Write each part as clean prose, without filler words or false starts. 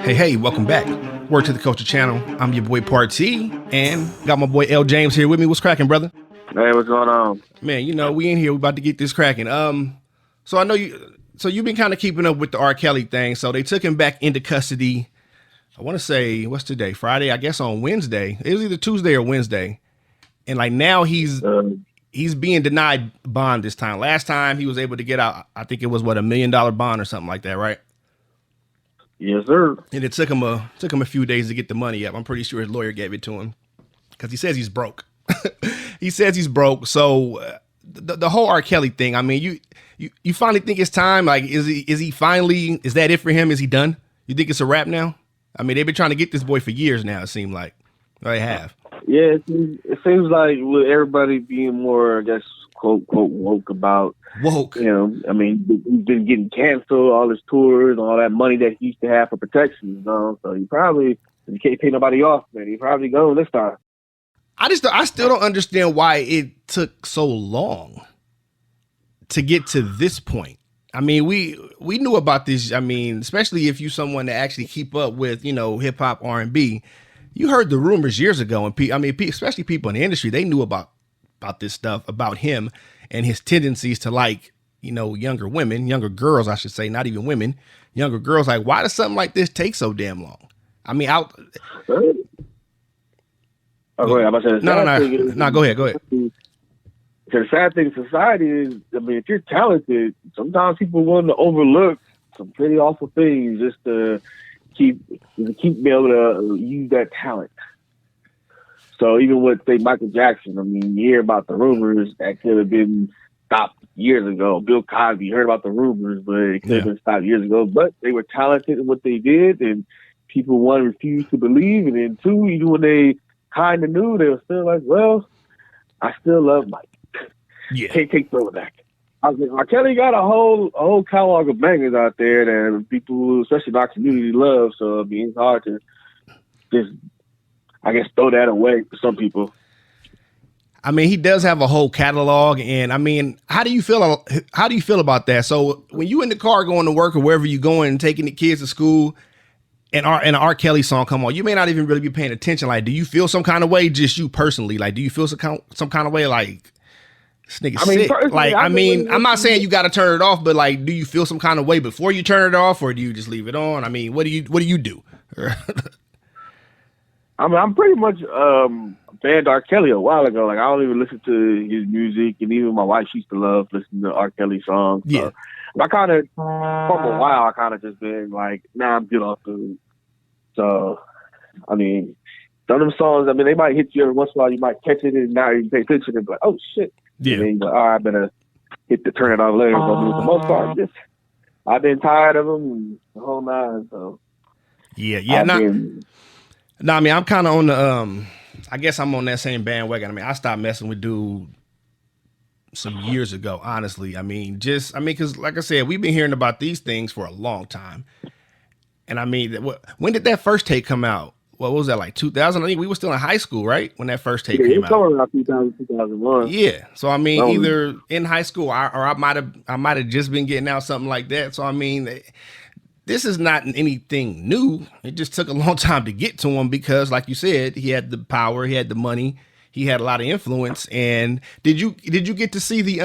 Hey, welcome back. Word to the Culture Channel. I'm your boy Partee, and got my boy L James here with me. What's cracking, brother? Hey, what's going on? Man, we in here. We about to get this cracking. So I know you. So you've been kind of keeping up with the R. Kelly thing. So they took him back into custody. I want to say what's today? Friday, I guess on Wednesday. It was either Tuesday or Wednesday. And like now he's being denied bond this time. Last time he was able to get out. I think it was $1 million bond or something like that, right? Yes, sir. And it took him a few days to get the money up. I'm pretty sure his lawyer gave it to him because he says he's broke. He says he's broke. So the whole R. Kelly thing. I mean, you finally think it's time? Like, is he finally? Is that it for him? Is he done? You think it's a wrap now? I mean, they've been trying to get this boy for years now. It seemed like they have. Yeah, it seems like with everybody being more, I guess, quote woke about woke. You know, I mean, he's been getting canceled, all his tours, all that money that he used to have for protection. You know, so you can't pay nobody off, man. He probably go this time. I still don't understand why it took so long to get to this point. I mean, we knew about this. I mean, especially if you're someone that actually keep up with, hip hop, R&B. You heard the rumors years ago, and especially people in the industry, they knew about this stuff about him and his tendencies to like, younger girls, I should say, not even women, younger girls. Like, why does something like this take so damn long? I mean, go ahead. No, go ahead. The sad thing in society is, I mean, if you're talented, sometimes people want to overlook some pretty awful things just to keep being able to use that talent. So even with, say, Michael Jackson, I mean, you hear about the rumors that could have been stopped years ago. Bill Cosby, you heard about the rumors, but it could have been stopped years ago. But they were talented in what they did, and people, one, refused to believe, and then two, even when they kind of knew, they were still like, well, I still love Mike. Yeah. Can't take throwback. I was like, R. Kelly got a whole catalog of bangers out there that people, especially in our community, love. So I mean, it's hard to just, I guess, throw that away for some people. I mean, he does have a whole catalog, and I mean, how do you feel about that? So when you in the car going to work or wherever you going and taking the kids to school, and an R. Kelly song come on, you may not even really be paying attention. Like, do you feel some kind of way, just you personally? Like, do you feel some kind of way, like, this nigga sick? Like, I mean, I'm not saying you got to turn it off, but like, do you feel some kind of way before you turn it off, or do you just leave it on? I mean, what do you do? I mean, I'm pretty much banned R. Kelly a while ago. Like, I don't even listen to his music, and even my wife used to love listening to R. Kelly songs. So. Yeah. I kind of, for a while, I kind of just been like, nah, I'm good off the. So, I mean, some of them songs, I mean, they might hit you every once in a while. You might catch it, and now you pay attention and be like, oh, shit. Yeah. And then you're like, all right, I better hit the turn it on later. But for the most part, I've been tired of them and the whole nine. So, yeah. I mean, I'm kind of on the, I guess I'm on that same bandwagon. I mean, I stopped messing with dude some years ago, honestly. I mean, because like I said, we've been hearing about these things for a long time. And I mean, when did that first tape come out? What was that, like 2000? I think we were still in high school, right? When that first tape came out. Around 2000, 2001. Yeah. So I mean, either in high school or I might have just been getting out something like that. So I mean, this is not anything new. It just took a long time to get to him because, like you said, he had the power, he had the money, he had a lot of influence. And did you get to see the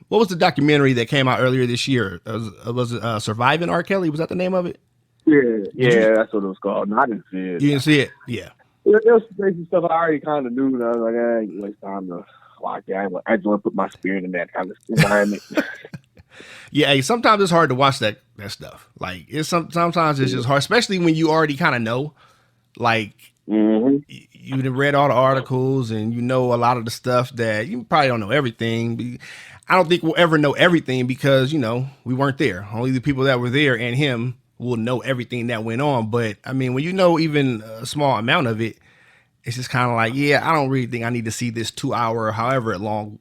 what was the documentary that came out earlier this year? Was it Surviving R. Kelly? Was that the name of it? Yeah, that's what it was called. No, I didn't see it. You didn't see it? Yeah. There was basic stuff I already kind of knew. And I was like, I ain't waste time to watch that. I just want to put my spirit in that kind of environment. Yeah, hey, sometimes it's hard to watch that stuff. Like, sometimes it's just hard, especially when you already kind of know. Like, you've read all the articles and you know a lot of the stuff that you probably don't know everything. I don't think we'll ever know everything because, we weren't there. Only the people that were there and him will know everything that went on. But I mean, when you know even a small amount of it, it's just kind of like, yeah, I don't really think I need to see this 2 hour, however long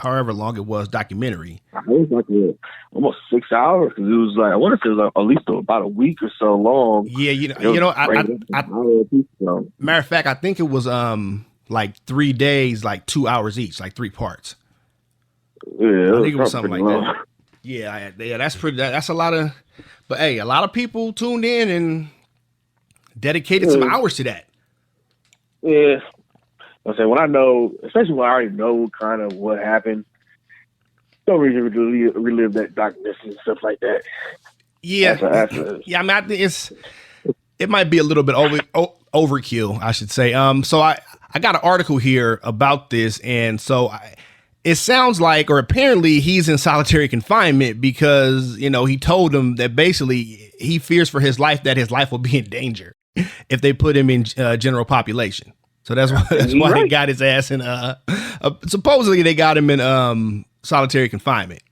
it was, documentary. It was like almost 6 hours because it was like, I wonder if it was like at least about a week or so long. Yeah, matter of fact, I think it was like 3 days, like 2 hours each, like 3 parts. Yeah, I think it was something like that. Yeah, that's pretty. That's a lot of. But hey, a lot of people tuned in and dedicated some hours to that. Yeah. I say when I know, especially when I already know kind of what happened, don't really relive that darkness and stuff like that. Yeah, yeah. I mean, I think it might be a little bit overkill, I should say. So I got an article here about this, and so it sounds like, or apparently, he's in solitary confinement because he told them that basically he fears for his life, that his life will be in danger if they put him in general population. So that's why he got his ass in. Supposedly they got him in solitary confinement.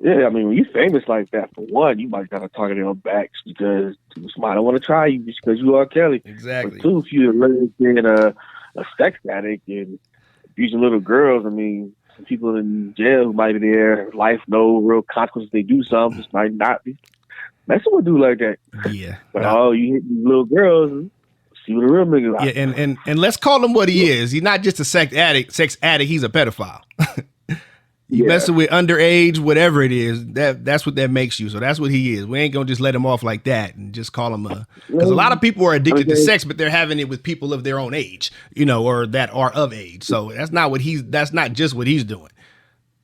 Yeah, I mean, when you're famous like that, for one, you might got to target your backs because somebody don't want to try you just because you are Kelly. Exactly. But two, if you're being a sex addict and abusing little girls, I mean, some people in jail who might be there, life, no real consequences. They do something, just might not be. That's what do like that. Yeah. But you hit these little girls. See what a real nigga like. Yeah, and let's call him what he is. He's not just a sex addict. He's a pedophile. You messing with underage, whatever it is. That's what that makes you. So that's what he is. We ain't gonna just let him off like that and just call him because a lot of people are addicted to sex, but they're having it with people of their own age, or that are of age. So that's not just what he's doing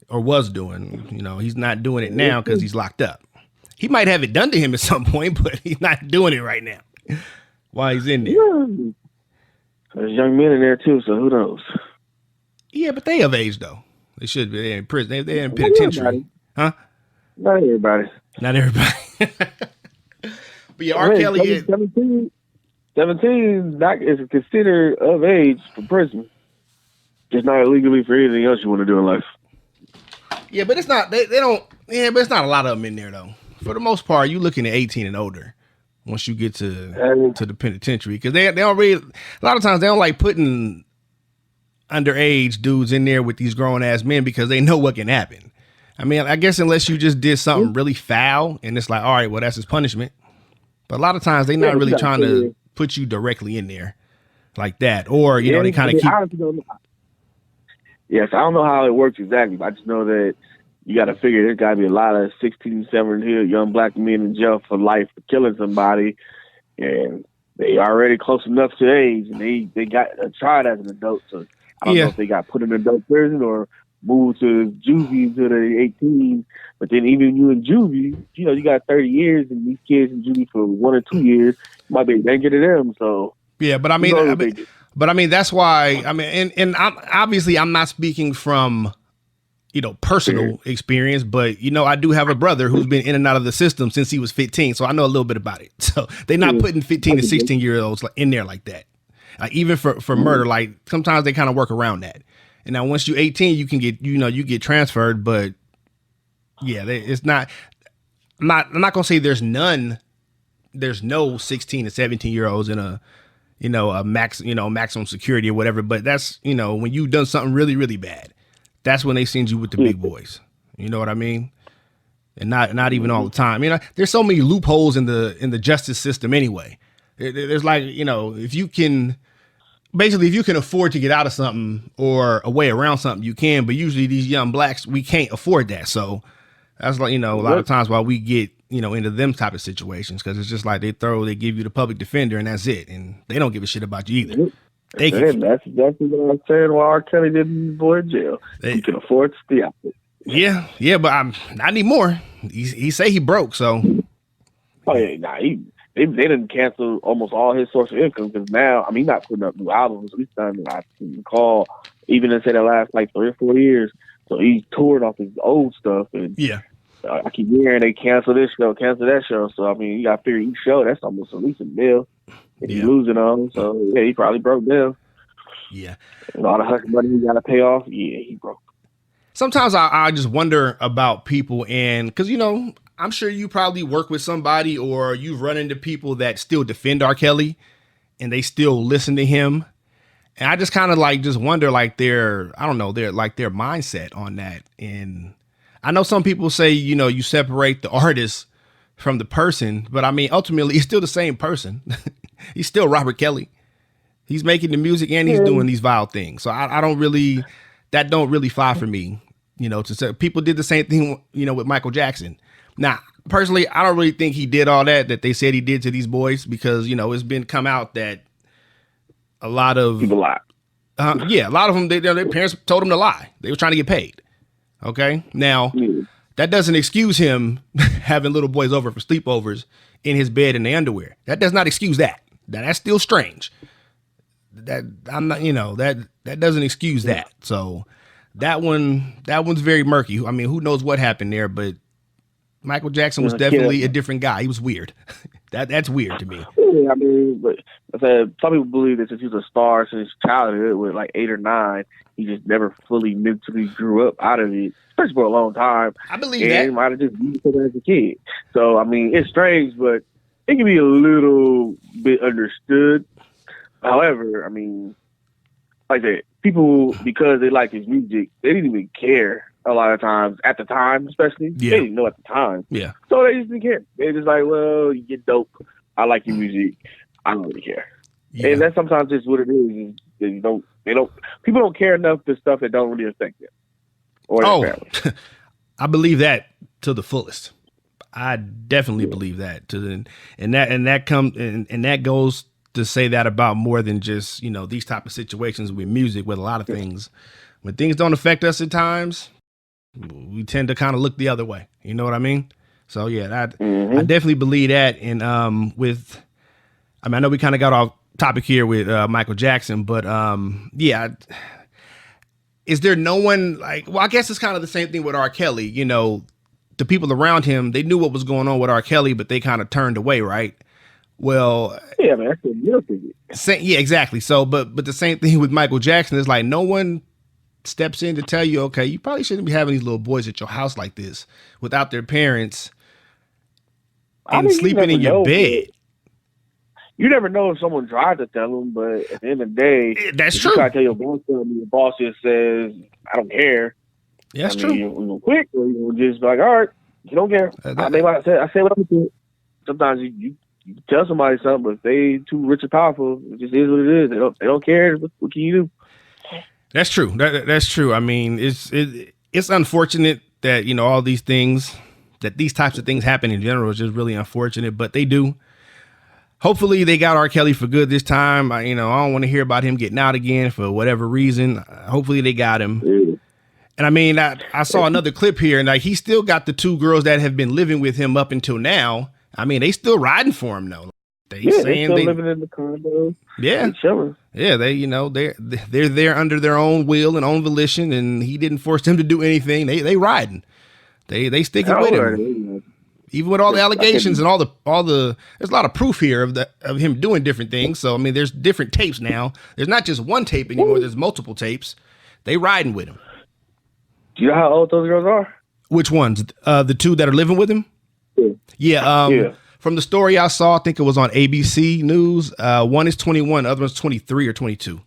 or was doing. He's not doing it now because he's locked up. He might have it done to him at some point, but he's not doing it right now. While he's in there. Yeah. There's young men in there too, so who knows? Yeah, but they of age though. They should be. They're in prison. They're in penitentiary. Huh? Not everybody. But yeah, R. Kelly is 17 is considered of age for prison. Just not illegally for anything else you want to do in life. Yeah, but it's not. They don't. Yeah, but it's not a lot of them in there though. For the most part, you looking at 18 and older. Once you get to the penitentiary, because they don't really, a lot of times they don't like putting underage dudes in there with these grown ass men because they know what can happen. I mean, I guess unless you just did something really foul and it's like, all right, well, that's his punishment. But a lot of times they're not really trying to put you directly in there like that, or they kind of keep. Yes, I don't know how it works exactly, but I just know that you got to figure there's got to be a lot of 16, 17 young black men in jail for life for killing somebody, and they already close enough to age, and they got tried as an adult. So I don't know if they got put in adult prison or moved to juvie until they're 18. But then even you in juvie, you got 30 years, and these kids in juvie for 1 or 2 years might be a danger to them. So yeah, but I mean, that's why and I'm not speaking from personal experience, but I do have a brother who's been in and out of the system since he was 15, so I know a little bit about it. So they're not putting 15 to 16-year-olds in there like that, even for murder. Like sometimes they kind of work around that. And now once you're 18, you can get you get transferred, but yeah, it's not. I'm not gonna say there's no 16 to 17-year-olds in a maximum security or whatever. But that's when you've done something really really bad. That's when they send you with the big boys. You know what I mean? And not even all the time. There's so many loopholes in the justice system anyway. There's like, if you can afford to get out of something or a way around something, you can. But usually these young blacks, we can't afford that. So that's like, a lot of times why we get, into them type of situations, because it's just like they give you the public defender and that's it. And they don't give a shit about you either. That's exactly what I'm saying. Why R. Kelly didn't go in jail. He can afford to stay out there. Yeah, but I need more. He say he broke, so. Oh yeah, they didn't cancel almost all his source of income because now he's not putting up new albums. At least I can recall, even in the last like 3 or 4 years. So he's toured off his old stuff, and I keep hearing they cancel this show, cancel that show. So you got to figure each show that's almost at least $1 million. He's losing on, so he probably broke down. Yeah, and all the hush money he got to pay off. Yeah, he broke. Sometimes I just wonder about people, and because I'm sure you probably work with somebody or you've run into people that still defend R. Kelly, and they still listen to him, and I just kind of just wonder their mindset on that. And I know some people say you separate the artist from the person, but ultimately it's still the same person. He's still Robert Kelly. He's making the music and he's doing these vile things. So I don't really fly for me, to say people did the same thing, with Michael Jackson. Now, personally, I don't really think he did all that they said he did to these boys because, you know, it's been come out that a lot of people lie. A lot of them, their parents told them to lie. They were trying to get paid. Okay. Now, that doesn't excuse him having little boys over for sleepovers in his bed in their underwear. That does not excuse that. That's still strange. That I'm not, you know, that doesn't excuse that. So that one's very murky. I mean, who knows what happened there, but Michael Jackson was definitely a different guy. He was weird. That's weird to me. Yeah, I mean, but I said some people believe that since he was a star since childhood, with like 8 or 9, he just never fully mentally grew up out of it, especially for a long time. I believe that. He might have just used it as a kid. So I mean, it's strange, but it can be a little bit understood. However, I mean, like I said, people, because they like his music, they didn't even care a lot of times, at the time especially. Yeah. They didn't know at the time. Yeah. So they just didn't care. They're just like, well, you get dope. I like your music. I don't really care. Yeah. And that's sometimes just what it is. People don't care enough for stuff that don't really affect them or their family. I believe that to the fullest. I definitely believe that and that goes to say that about more than just, you know, these type of situations with music, with a lot of things. When things don't affect us at times, we tend to kind of look the other way. You know what I mean? So yeah, I definitely believe that. And I know we kind of got off topic here with Michael Jackson, but is there no one like? Well, I guess it's kind of the same thing with R. Kelly. You know, the people around him, they knew what was going on with R. Kelly, but they kind of turned away, right? Well, yeah, man, that's a real thing. Yeah, exactly. So, but the same thing with Michael Jackson is like no one steps in to tell you, okay, you probably shouldn't be having these little boys at your house like this without their parents and sleeping in your bed. You never know if someone tried to tell them, but at the end of the day, that's true. You try to tell your boss something, your boss just says, "I don't care." Yeah, that's true. You gonna quit, or you just be like, "All right, you don't care." I say what I'm saying. Sometimes you tell somebody something, but if they too rich or powerful, it just is what it is. They don't care. What can you do? That's true. That's true. I mean, it's unfortunate that, you know, all these things, that these types of things happen in general. Is just really unfortunate, but they do. Hopefully they got R. Kelly for good this time. I don't want to hear about him getting out again for whatever reason. Hopefully they got him. Yeah. And I mean, I saw another clip here, and like he still got the 2 girls that have been living with him up until now. I mean, they still riding for him though. They're still living in the condo. Yeah, yeah. They're there under their own will and own volition, and he didn't force them to do anything. They riding. They sticking with him. Even with all the allegations and all the there's a lot of proof here of him doing different things. So I mean, there's different tapes now. There's not just one tape anymore. There's multiple tapes. They riding with him. Do you know how old those girls are? Which ones? The 2 that are living with him? Yeah. From the story I saw, I think it was on ABC News. One is 21, the other one's 23 or 22.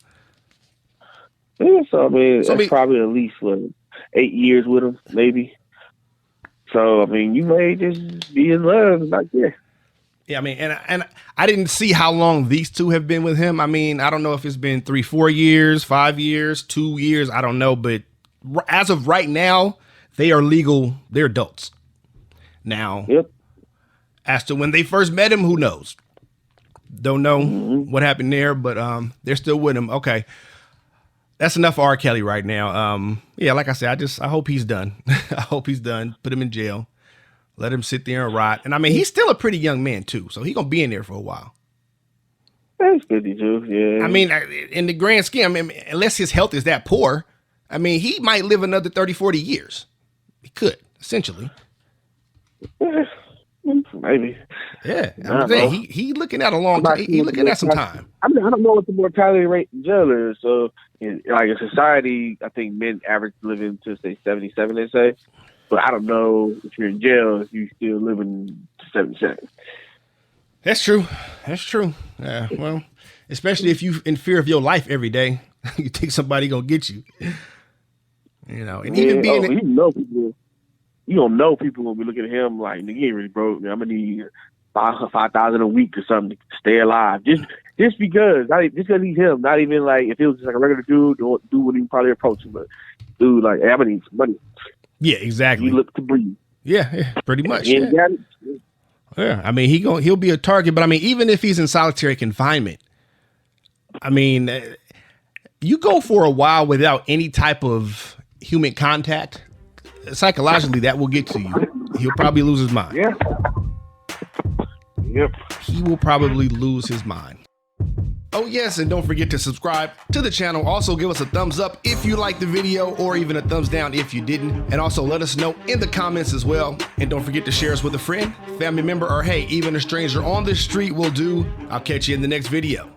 Yeah, so I mean, that's probably at least 8 years with him, maybe. So I mean, you may just be in love, not care. Yeah, I mean, and I didn't see how long these 2 have been with him. I mean, I don't know if it's been 3-4 years, 5 years, 2 years. I don't know, but as of right now, they are legal. They're adults now. Yep. As to when they first met him, who knows? Don't know what happened there, but they're still with him. Okay. That's enough for R. Kelly right now. Yeah, like I said, I hope he's done. I hope he's done. Put him in jail. Let him sit there and rot. And I mean, he's still a pretty young man too, so he's gonna be in there for a while. That's 52, yeah. I mean, in the grand scheme, I mean, unless his health is that poor, I mean, he might live another 30, 40 years. He could, essentially. Maybe. Yeah. I'm saying he looking at a long time. He looking at some time. I mean, I don't know what the mortality rate in jail is. So, like in society, I think men average living to say 77, they say. But I don't know if you're in jail, if you're still living to 77. That's true. That's true. Yeah. Well, especially if you in fear of your life every day, you think somebody gonna get you. And even being you don't know people gonna be looking at him like, nigga, you ain't really broke. I'm gonna need $5,000 a week or something to stay alive. Just because he's him. Not even like if it was just like a regular dude, or dude wouldn't even probably approach him. But dude, like, hey, I'm gonna need some money. Yeah, exactly. You look to breathe. Yeah, pretty much. He ain't got it. Yeah, I mean he'll be a target, but I mean even if he's in solitary confinement, I mean you go for a while without any type of human contact, psychologically that will get to you. He'll probably lose his mind. Yeah. Yep. He will probably lose his mind. Oh yes, and don't forget to subscribe to the channel. Also give us a thumbs up if you liked the video, or even a thumbs down if you didn't. And also let us know in the comments as well. And don't forget to share us with a friend, family member, or hey, even a stranger on the street will do. I'll catch you in the next video.